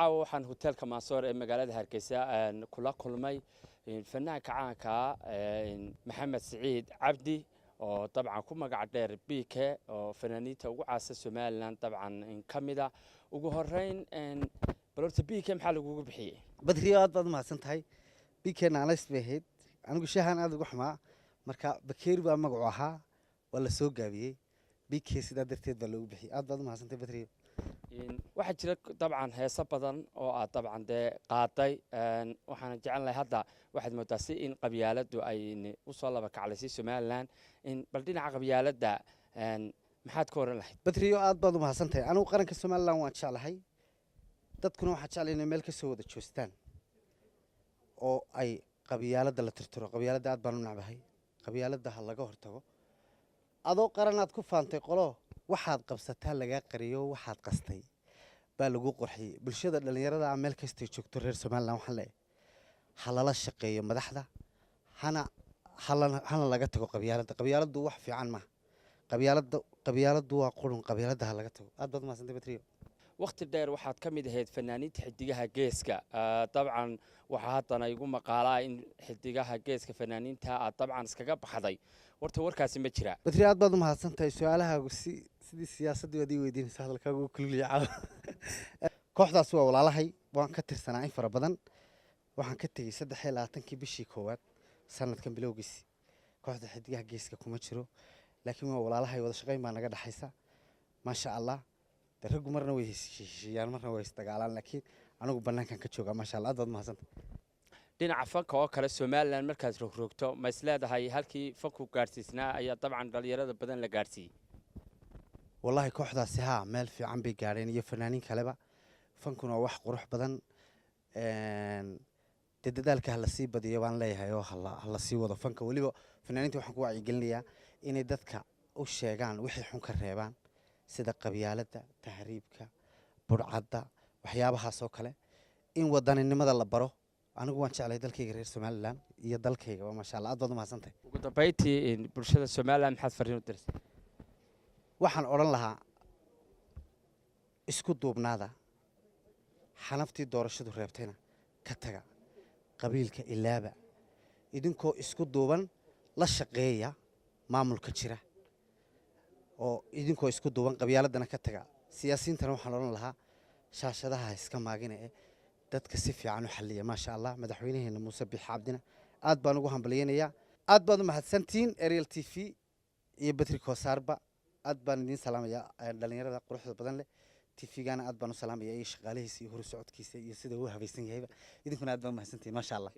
caawa waxaan hoteelka Mansoor ee magaalada Hargeysa kula kulmay fanaanka caanka Maxamed Saciid Cabdi oo dabcan ku magac dheer BK oo fanaaniinta ugu caansan Somaliland dabcan kamida ugu horeyn balorta BK maxaa lagu bixiyay badriyo aad baad mahadsan tahay BK naanays baheed anigu shahan aad ugu xumaa marka bakeeri baa magacu ahaa wala soo gaabiyay BK sida darteed baa lagu bixiyay aad baad mahadsan tahay badriyo waxaa jira dabcan heeso badan oo aad dabcan qaaday waxaan jecelnahay hadda waxaad moodaa si in qabyaaladu ay u soo laba kaclaysay Somaliland in bal dhinaca qabyaalada maxaad ka oran lahayd badriyo aad baad mahadsan tahay anigu qaranka Somaliland waan jeclahay dadkuna waxa jecel inay meel ka soo wada joostaan oo ay qabyaalada la tirtiro qabyaalada aad baan u nacbahay qabyaalada ha laga hortago adoo qaranaad ku faantay qolo waxaad qabsataa laga qariyo waxaad qastay baa lagu qorxiyay bulshada dhalinyarada meel kasta joogto reer Somaliland waxaan leeyahay halala shaqeeyo madaxda hana laga tago qabyaaladu wax fiican ma qabyaaladu waa qurun qabyaalada ha laga tago aad baad maasantay batriyo waqti dheer waxaad ka mid ahayd fanaaniinta xidigaha geeska dabcan waxa haddana igu maqaalaa in xidigaha geeska fanaaniinta aad dabcan iskaga baxday warkaasi ma jira batriyo aad baad u mahadsantahay su'aalahaagu sidii siyaasadda waad ii weydiinaysaa hadalkaagu kulliya kooxdaas waa walaalahay waan ka tirsanaa in fara badan waxaan ka tegey 23 bishii koowaad sanadkan bilowgiisii kooxda xidigaha geeska kuma jiro laakiin waa walaalahay wada shaqayn baa naga dhaxaysa maasha Allah raggu marna way heshiiyaan marna way isdagaalaan laakiin anigu banaankan ka jooga maasha Allah aad baad mahadsantahay dhinaca fanka oo kale Somaliland markaad rogrogto ma isleedahay halkii fanku gaarsiisnaa ayaa dabcan dhalinyarada badan la gaarsiiyay wallahi kooxdaasi meel fiican bay gaareen iyo fanaaniin kaleba fankuna wax qurux badan dadaalka la sii badiyo baan leeyahay oo la sii wado fanka waliba fanaaniinta waxaan ku wacyigelinayaa inay dadka u sheegaan wixii xun ka reebaan sida qabyaalada tahriibka burcadda waxyaabahaas oo kale in wadaninimada la baro anigu waan jeclahay dalkayga reer Somaliland iyo dalkayga maasha Allah aad baad u mahadsantahay ugu dambeyntii bulshada Somaliland maxaad fariin u diraysaa waxaan oran lahaa isku duubnaada xanaftii doorashadu reebtayna ka taga qabiilka ilaaba idinkoo isku duuban la shaqeeya maamulka jira oo idinkoo isku duuban qabyaaladana ka taga siyaasiyiintana waxaan oran lahaa shaashadaha iska maagina dadka si fiican u xalliya maasha Allah madaxweynaheena Muuse Biixi Cabdina aad baan ugu hambalyeynaya aad baad u mahadsantiin Ariel TV iyo Batri Kosaarba aad baan idin salaamaya dhalinyarada quruxda badan leh TV-gana aad baan u salaamaya iyo shaqaalihiisa iyo horu socodkiisa iyo sida uu habaysan yahay idinkuna aad baan u mahadsantiin maasha Allah